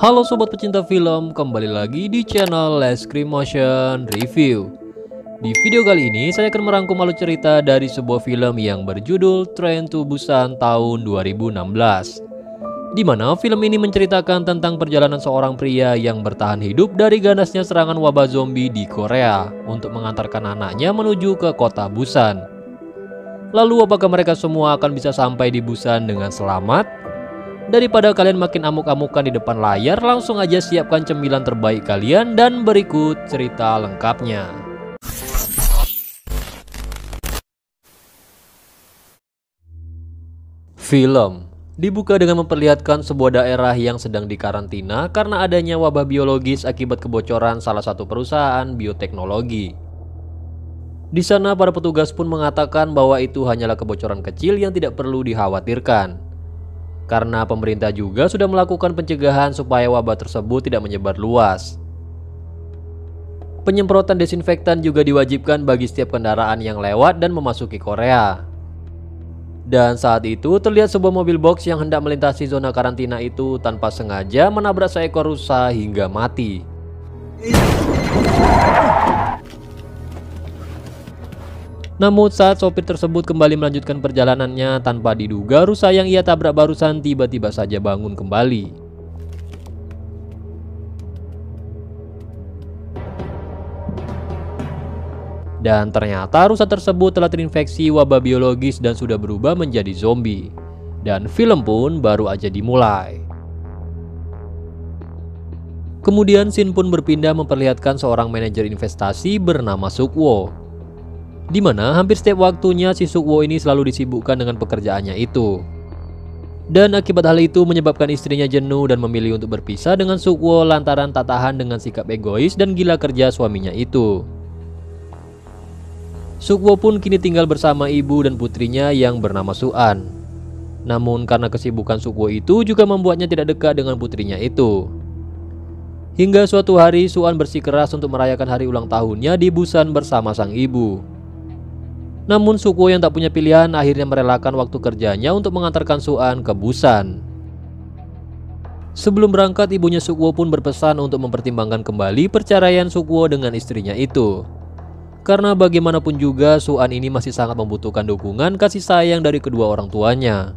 Halo sobat pecinta film, kembali lagi di channel Leskrim Motion Review. Di video kali ini saya akan merangkum alur cerita dari sebuah film yang berjudul Train to Busan tahun 2016. Di mana film ini menceritakan tentang perjalanan seorang pria yang bertahan hidup dari ganasnya serangan wabah zombie di Korea untuk mengantarkan anaknya menuju ke kota Busan. Lalu apakah mereka semua akan bisa sampai di Busan dengan selamat? Daripada kalian makin amuk-amukan di depan layar, langsung aja siapkan cemilan terbaik kalian dan berikut cerita lengkapnya. Film dibuka dengan memperlihatkan sebuah daerah yang sedang dikarantina karena adanya wabah biologis akibat kebocoran salah satu perusahaan bioteknologi. Di sana para petugas pun mengatakan bahwa itu hanyalah kebocoran kecil yang tidak perlu dikhawatirkan. Karena pemerintah juga sudah melakukan pencegahan supaya wabah tersebut tidak menyebar luas. Penyemprotan desinfektan juga diwajibkan bagi setiap kendaraan yang lewat dan memasuki Korea. Dan saat itu terlihat sebuah mobil box yang hendak melintasi zona karantina itu tanpa sengaja menabrak seekor rusa hingga mati. Namun saat sopir tersebut kembali melanjutkan perjalanannya, tanpa diduga rusa yang ia tabrak barusan tiba-tiba saja bangun kembali. Dan ternyata rusa tersebut telah terinfeksi wabah biologis dan sudah berubah menjadi zombie. Dan film pun baru aja dimulai. Kemudian scene pun berpindah memperlihatkan seorang manajer investasi bernama Sukwo, di mana hampir setiap waktunya si Sukwo ini selalu disibukkan dengan pekerjaannya itu. Dan akibat hal itu menyebabkan istrinya jenuh dan memilih untuk berpisah dengan Sukwo lantaran tak tahan dengan sikap egois dan gila kerja suaminya itu. Sukwo pun kini tinggal bersama ibu dan putrinya yang bernama Suan. Namun karena kesibukan Sukwo itu juga membuatnya tidak dekat dengan putrinya itu. Hingga suatu hari Suan bersikeras untuk merayakan hari ulang tahunnya di Busan bersama sang ibu. Namun Sukwo yang tak punya pilihan akhirnya merelakan waktu kerjanya untuk mengantarkan Suan ke Busan. Sebelum berangkat, ibunya Sukwo pun berpesan untuk mempertimbangkan kembali perceraian Sukwo dengan istrinya itu. Karena bagaimanapun juga Suan ini masih sangat membutuhkan dukungan kasih sayang dari kedua orang tuanya.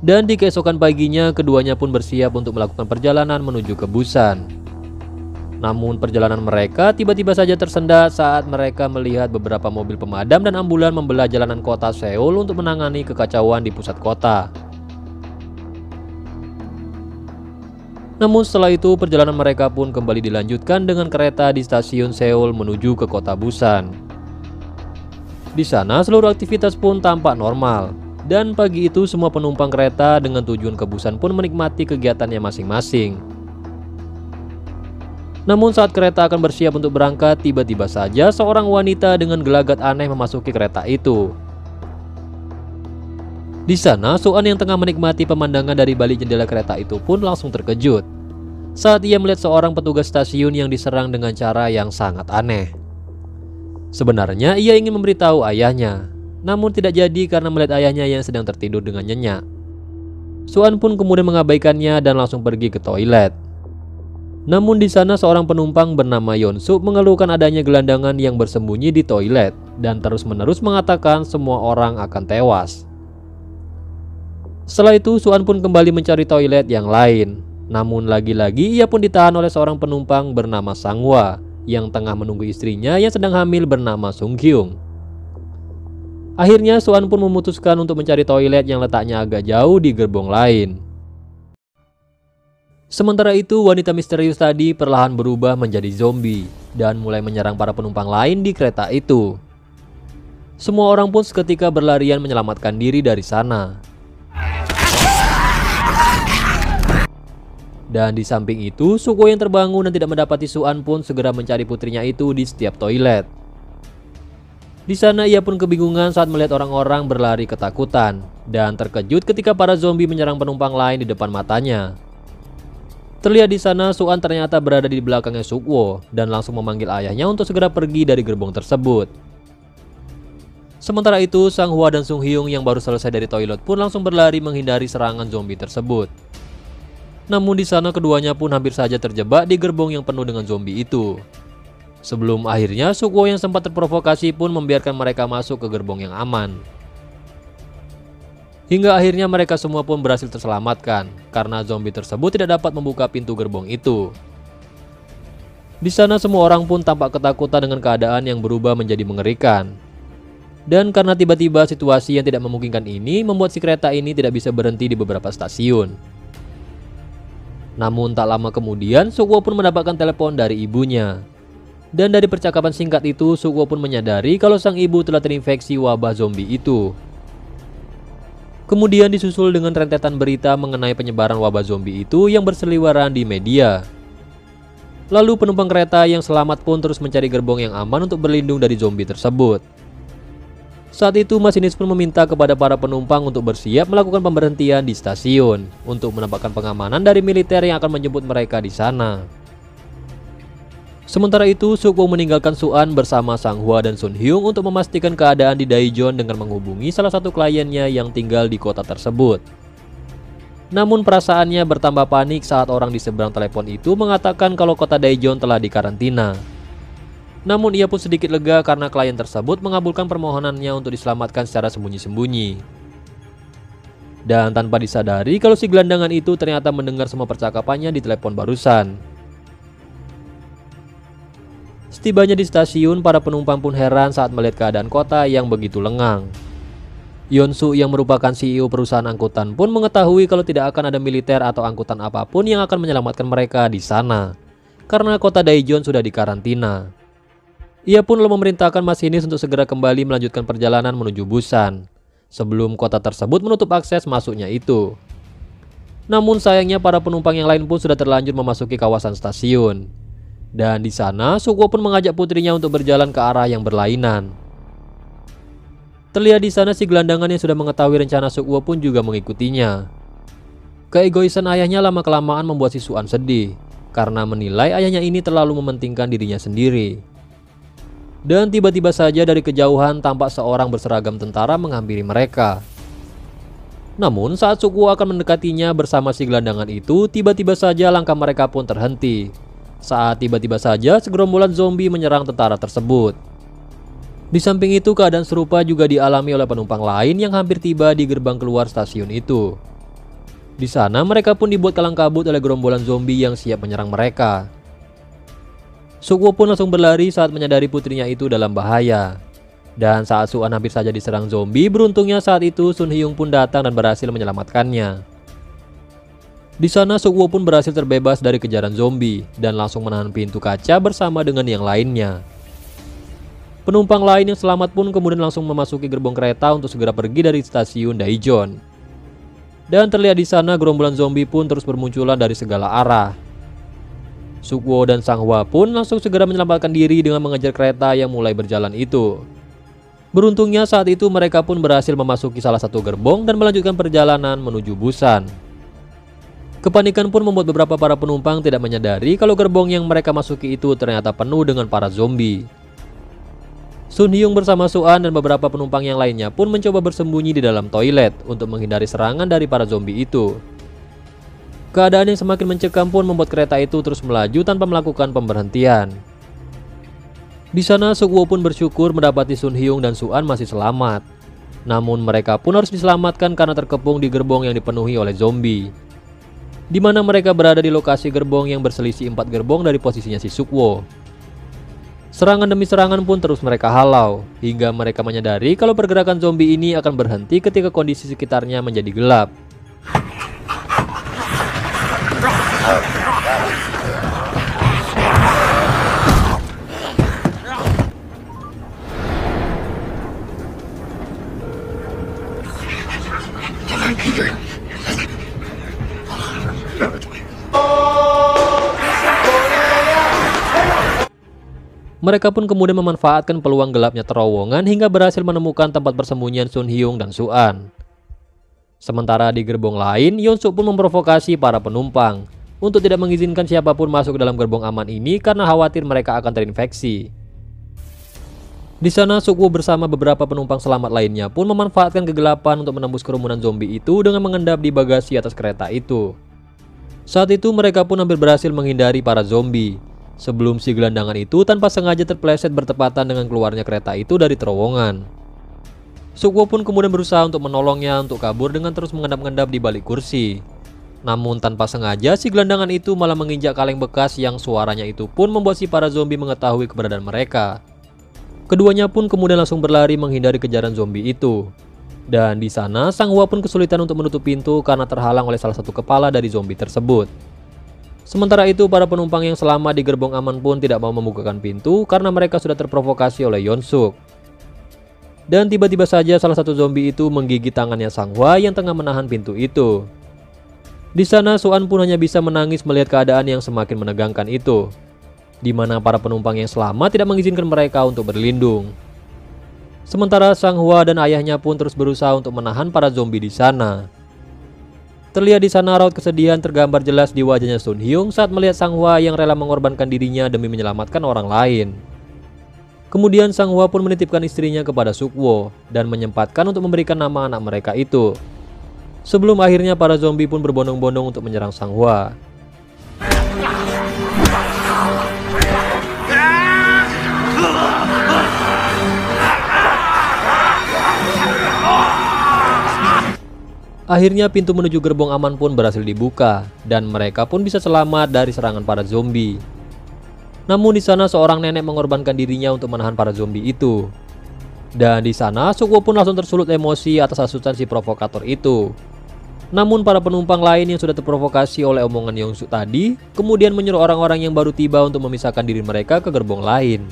Dan di keesokan paginya keduanya pun bersiap untuk melakukan perjalanan menuju ke Busan. Namun perjalanan mereka tiba-tiba saja tersendat saat mereka melihat beberapa mobil pemadam dan ambulan membelah jalanan kota Seoul untuk menangani kekacauan di pusat kota. Namun setelah itu perjalanan mereka pun kembali dilanjutkan dengan kereta di stasiun Seoul menuju ke kota Busan. Di sana seluruh aktivitas pun tampak normal. Dan pagi itu semua penumpang kereta dengan tujuan ke Busan pun menikmati kegiatannya masing-masing. Namun saat kereta akan bersiap untuk berangkat, tiba-tiba saja seorang wanita dengan gelagat aneh memasuki kereta itu. Di sana, Suan yang tengah menikmati pemandangan dari balik jendela kereta itu pun langsung terkejut saat ia melihat seorang petugas stasiun yang diserang dengan cara yang sangat aneh. Sebenarnya ia ingin memberitahu ayahnya, namun tidak jadi karena melihat ayahnya yang sedang tertidur dengan nyenyak. Suan pun kemudian mengabaikannya dan langsung pergi ke toilet. Namun di sana seorang penumpang bernama Yonsuk mengeluhkan adanya gelandangan yang bersembunyi di toilet dan terus-menerus mengatakan semua orang akan tewas. Setelah itu Suan pun kembali mencari toilet yang lain. Namun lagi-lagi ia pun ditahan oleh seorang penumpang bernama Sangwa yang tengah menunggu istrinya yang sedang hamil bernama Sungkyung. Akhirnya Suan pun memutuskan untuk mencari toilet yang letaknya agak jauh di gerbong lain. Sementara itu wanita misterius tadi perlahan berubah menjadi zombie dan mulai menyerang para penumpang lain di kereta itu. Semua orang pun seketika berlarian menyelamatkan diri dari sana. Dan di samping itu Sukwo yang terbangun dan tidak mendapati Suan pun segera mencari putrinya itu di setiap toilet. Di sana ia pun kebingungan saat melihat orang-orang berlari ketakutan dan terkejut ketika para zombie menyerang penumpang lain di depan matanya. Terlihat di sana Suan ternyata berada di belakangnya Sukwo dan langsung memanggil ayahnya untuk segera pergi dari gerbong tersebut. Sementara itu, Sang Hwa dan Sung Hyung yang baru selesai dari toilet pun langsung berlari menghindari serangan zombie tersebut. Namun di sana keduanya pun hampir saja terjebak di gerbong yang penuh dengan zombie itu. Sebelum akhirnya Sukwo yang sempat terprovokasi pun membiarkan mereka masuk ke gerbong yang aman. Hingga akhirnya mereka semua pun berhasil terselamatkan karena zombie tersebut tidak dapat membuka pintu gerbong itu. Di sana semua orang pun tampak ketakutan dengan keadaan yang berubah menjadi mengerikan. Dan karena tiba-tiba situasi yang tidak memungkinkan ini membuat si kereta ini tidak bisa berhenti di beberapa stasiun. Namun tak lama kemudian Sukwo pun mendapatkan telepon dari ibunya. Dan dari percakapan singkat itu Sukwo pun menyadari kalau sang ibu telah terinfeksi wabah zombie itu. Kemudian disusul dengan rentetan berita mengenai penyebaran wabah zombie itu yang berseliweran di media. Lalu penumpang kereta yang selamat pun terus mencari gerbong yang aman untuk berlindung dari zombie tersebut. Saat itu masinis pun meminta kepada para penumpang untuk bersiap melakukan pemberhentian di stasiun untuk mendapatkan pengamanan dari militer yang akan menjemput mereka di sana. Sementara itu, Sukwo meninggalkan Suan bersama Sang Hwa dan Sun Hyung untuk memastikan keadaan di Daejeon dengan menghubungi salah satu kliennya yang tinggal di kota tersebut. Namun perasaannya bertambah panik saat orang di seberang telepon itu mengatakan kalau kota Daejeon telah dikarantina. Namun ia pun sedikit lega karena klien tersebut mengabulkan permohonannya untuk diselamatkan secara sembunyi-sembunyi. Dan tanpa disadari kalau si gelandangan itu ternyata mendengar semua percakapannya di telepon barusan. Setibanya di stasiun, para penumpang pun heran saat melihat keadaan kota yang begitu lengang. Yeon-soo yang merupakan CEO perusahaan angkutan pun mengetahui kalau tidak akan ada militer atau angkutan apapun yang akan menyelamatkan mereka di sana, karena kota Daejeon sudah dikarantina. Ia pun lalu memerintahkan masinis untuk segera kembali melanjutkan perjalanan menuju Busan, sebelum kota tersebut menutup akses masuknya itu. Namun sayangnya para penumpang yang lain pun sudah terlanjur memasuki kawasan stasiun. Dan di sana Sukwo pun mengajak putrinya untuk berjalan ke arah yang berlainan. Terlihat di sana si gelandangan yang sudah mengetahui rencana Sukwo pun juga mengikutinya. Keegoisan ayahnya lama-kelamaan membuat si Suan sedih karena menilai ayahnya ini terlalu mementingkan dirinya sendiri. Dan tiba-tiba saja dari kejauhan tampak seorang berseragam tentara menghampiri mereka. Namun saat Sukwo akan mendekatinya bersama si gelandangan itu, tiba-tiba saja langkah mereka pun terhenti. Saat tiba-tiba saja segerombolan zombie menyerang tentara tersebut. Di samping itu keadaan serupa juga dialami oleh penumpang lain yang hampir tiba di gerbang keluar stasiun itu. Di sana mereka pun dibuat kalang kabut oleh gerombolan zombie yang siap menyerang mereka. Sukwo pun langsung berlari saat menyadari putrinya itu dalam bahaya. Dan saat Suan hampir saja diserang zombie, beruntungnya saat itu Sun Hyung pun datang dan berhasil menyelamatkannya. Di sana Sukwo pun berhasil terbebas dari kejaran zombie dan langsung menahan pintu kaca bersama dengan yang lainnya. Penumpang lain yang selamat pun kemudian langsung memasuki gerbong kereta untuk segera pergi dari stasiun Daejeon. Dan terlihat di sana gerombolan zombie pun terus bermunculan dari segala arah. Sukwo dan Sang Hwa pun langsung segera menyelamatkan diri dengan mengejar kereta yang mulai berjalan itu. Beruntungnya saat itu mereka pun berhasil memasuki salah satu gerbong dan melanjutkan perjalanan menuju Busan. Kepanikan pun membuat beberapa para penumpang tidak menyadari kalau gerbong yang mereka masuki itu ternyata penuh dengan para zombie. Sun Hyung bersama Suan dan beberapa penumpang yang lainnya pun mencoba bersembunyi di dalam toilet untuk menghindari serangan dari para zombie itu. Keadaan yang semakin mencekam pun membuat kereta itu terus melaju tanpa melakukan pemberhentian. Di sana Sukwo pun bersyukur mendapati Sun Hyung dan Suan masih selamat. Namun mereka pun harus diselamatkan karena terkepung di gerbong yang dipenuhi oleh zombie. Di mana mereka berada di lokasi gerbong yang berselisih 4 gerbong dari posisinya si Sukwo. Serangan demi serangan pun terus mereka halau, hingga mereka menyadari kalau pergerakan zombie ini akan berhenti ketika kondisi sekitarnya menjadi gelap. Mereka pun kemudian memanfaatkan peluang gelapnya terowongan hingga berhasil menemukan tempat persembunyian Sun Hyung dan Suan. Sementara di gerbong lain, Yeon-soo pun memprovokasi para penumpang untuk tidak mengizinkan siapapun masuk ke dalam gerbong aman ini karena khawatir mereka akan terinfeksi. Di sana Sukwo bersama beberapa penumpang selamat lainnya pun memanfaatkan kegelapan untuk menembus kerumunan zombie itu dengan mengendap di bagasi atas kereta itu. Saat itu mereka pun hampir berhasil menghindari para zombie, sebelum si gelandangan itu tanpa sengaja terpeleset bertepatan dengan keluarnya kereta itu dari terowongan. Sukwo pun kemudian berusaha untuk menolongnya untuk kabur dengan terus mengendap-endap di balik kursi. Namun tanpa sengaja si gelandangan itu malah menginjak kaleng bekas yang suaranya itu pun membuat si para zombie mengetahui keberadaan mereka. Keduanya pun kemudian langsung berlari menghindari kejaran zombie itu. Dan di sana Sang Hua pun kesulitan untuk menutup pintu karena terhalang oleh salah satu kepala dari zombie tersebut. Sementara itu para penumpang yang selamat di gerbong aman pun tidak mau membukakan pintu karena mereka sudah terprovokasi oleh Yeon Suk. Dan tiba-tiba saja salah satu zombie itu menggigit tangannya Sang Hua yang tengah menahan pintu itu. Di sana Suan pun hanya bisa menangis melihat keadaan yang semakin menegangkan itu, di mana para penumpang yang selamat tidak mengizinkan mereka untuk berlindung. Sementara Sang Hua dan ayahnya pun terus berusaha untuk menahan para zombie di sana. Terlihat di sana raut kesedihan tergambar jelas di wajahnya Sun Hyung saat melihat Sang Hua yang rela mengorbankan dirinya demi menyelamatkan orang lain. Kemudian Sang Hua pun menitipkan istrinya kepada Sukwo dan menyempatkan untuk memberikan nama anak mereka itu. Sebelum akhirnya para zombie pun berbondong-bondong untuk menyerang Sang Hua. Akhirnya pintu menuju gerbong aman pun berhasil dibuka dan mereka pun bisa selamat dari serangan para zombie. Namun di sana seorang nenek mengorbankan dirinya untuk menahan para zombie itu. Dan di sana Sukwo pun langsung tersulut emosi atas hasutan si provokator itu. Namun para penumpang lain yang sudah terprovokasi oleh omongan Yeon Suk tadi kemudian menyuruh orang-orang yang baru tiba untuk memisahkan diri mereka ke gerbong lain.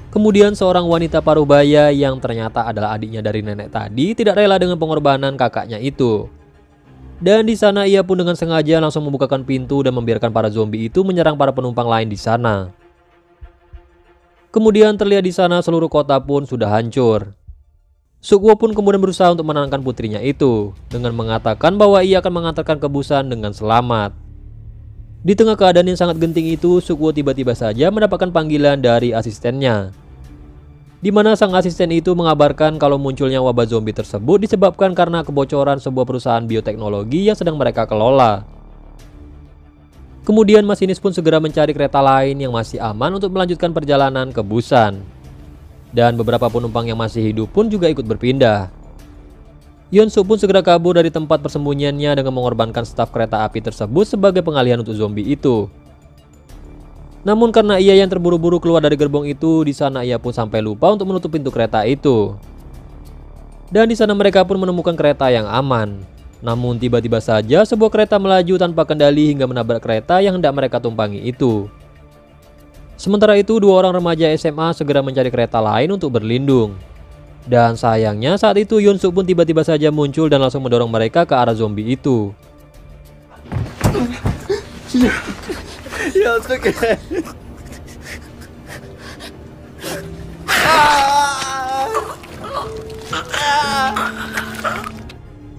Kemudian seorang wanita parubaya yang ternyata adalah adiknya dari nenek tadi tidak rela dengan pengorbanan kakaknya itu. Dan di sana ia pun dengan sengaja langsung membukakan pintu dan membiarkan para zombie itu menyerang para penumpang lain di sana. Kemudian terlihat di sana seluruh kota pun sudah hancur. Sukwo pun kemudian berusaha untuk menenangkan putrinya itu dengan mengatakan bahwa ia akan mengantarkan ke Busan dengan selamat. Di tengah keadaan yang sangat genting itu, Sukwo tiba-tiba saja mendapatkan panggilan dari asistennya, di mana sang asisten itu mengabarkan kalau munculnya wabah zombie tersebut disebabkan karena kebocoran sebuah perusahaan bioteknologi yang sedang mereka kelola. Kemudian masinis pun segera mencari kereta lain yang masih aman untuk melanjutkan perjalanan ke Busan. Dan beberapa penumpang yang masih hidup pun juga ikut berpindah. Yeon Suk pun segera kabur dari tempat persembunyiannya dengan mengorbankan staf kereta api tersebut sebagai pengalihan untuk zombie itu. Namun karena ia yang terburu-buru keluar dari gerbong itu, di sana ia pun sampai lupa untuk menutup pintu kereta itu. Dan di sana mereka pun menemukan kereta yang aman. Namun tiba-tiba saja sebuah kereta melaju tanpa kendali hingga menabrak kereta yang hendak mereka tumpangi itu. Sementara itu dua orang remaja SMA segera mencari kereta lain untuk berlindung. Dan sayangnya saat itu Yeon Suk pun tiba-tiba saja muncul dan langsung mendorong mereka ke arah zombie itu.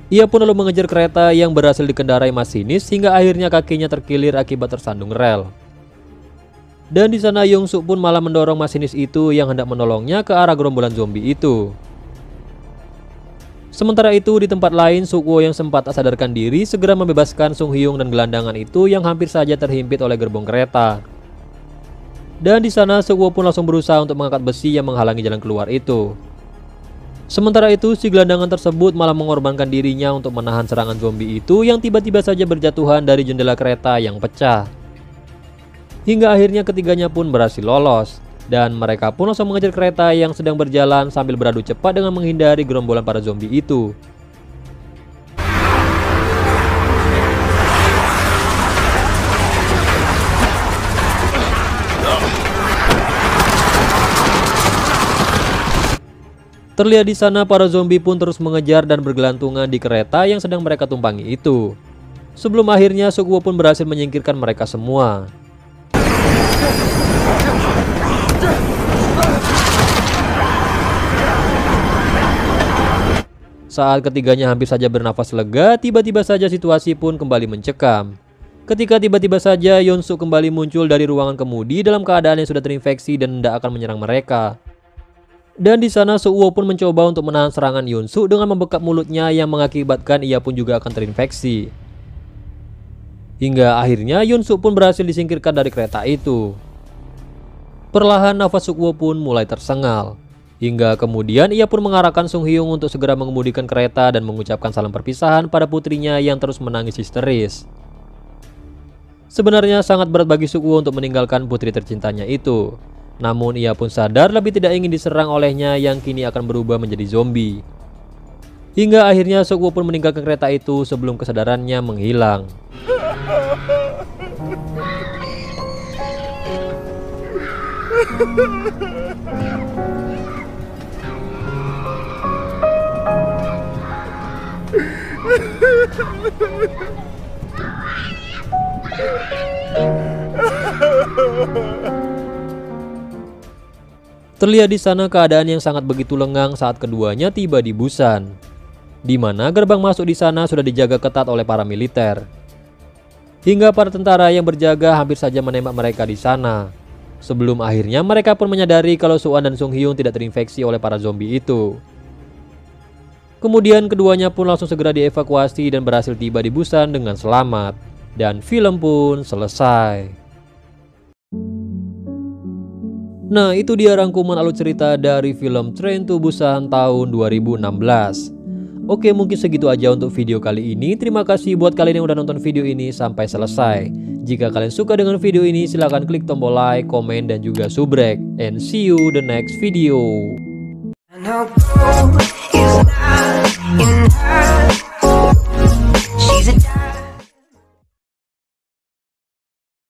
Ia pun lalu mengejar kereta yang berhasil dikendarai masinis hingga akhirnya kakinya terkilir akibat tersandung rel. Dan di sana Yeon Suk pun malah mendorong masinis itu yang hendak menolongnya ke arah gerombolan zombie itu. Sementara itu di tempat lain, Sukwo yang sempat tak sadarkan diri segera membebaskan Sung Hyung dan gelandangan itu yang hampir saja terhimpit oleh gerbong kereta. Dan di sana Sukwo pun langsung berusaha untuk mengangkat besi yang menghalangi jalan keluar itu. Sementara itu si gelandangan tersebut malah mengorbankan dirinya untuk menahan serangan zombie itu yang tiba-tiba saja berjatuhan dari jendela kereta yang pecah. Hingga akhirnya ketiganya pun berhasil lolos, dan mereka pun langsung mengejar kereta yang sedang berjalan sambil beradu cepat dengan menghindari gerombolan para zombie itu. Terlihat di sana para zombie pun terus mengejar dan bergelantungan di kereta yang sedang mereka tumpangi itu. Sebelum akhirnya Sukwo pun berhasil menyingkirkan mereka semua. Saat ketiganya hampir saja bernafas lega, tiba-tiba saja situasi pun kembali mencekam. Ketika tiba-tiba saja Yeon-suk kembali muncul dari ruangan kemudi dalam keadaan yang sudah terinfeksi dan tidak akan menyerang mereka. Dan di sana Seok-woo pun mencoba untuk menahan serangan Yeon-suk dengan membekap mulutnya yang mengakibatkan ia pun juga akan terinfeksi. Hingga akhirnya Yeon-suk pun berhasil disingkirkan dari kereta itu. Perlahan nafas Seok-woo pun mulai tersengal. Hingga kemudian ia pun mengarahkan Sung Hyung untuk segera mengemudikan kereta dan mengucapkan salam perpisahan pada putrinya yang terus menangis histeris. Sebenarnya sangat berat bagi Seok-woo untuk meninggalkan putri tercintanya itu. Namun ia pun sadar lebih tidak ingin diserang olehnya yang kini akan berubah menjadi zombie. Hingga akhirnya Seok-woo pun meninggalkan kereta itu sebelum kesadarannya menghilang. Terlihat di sana keadaan yang sangat begitu lengang saat keduanya tiba di Busan, di mana gerbang masuk di sana sudah dijaga ketat oleh para militer. Hingga para tentara yang berjaga hampir saja menembak mereka di sana. Sebelum akhirnya mereka pun menyadari kalau Soo-an dan Sung Hyung tidak terinfeksi oleh para zombie itu. Kemudian keduanya pun langsung segera dievakuasi dan berhasil tiba di Busan dengan selamat. Dan film pun selesai. Nah, itu dia rangkuman alur cerita dari film Train to Busan tahun 2016. Oke, mungkin segitu aja untuk video kali ini. Terima kasih buat kalian yang udah nonton video ini sampai selesai. Jika kalian suka dengan video ini, silahkan klik tombol like, komen, dan juga subrek. And see you the next video.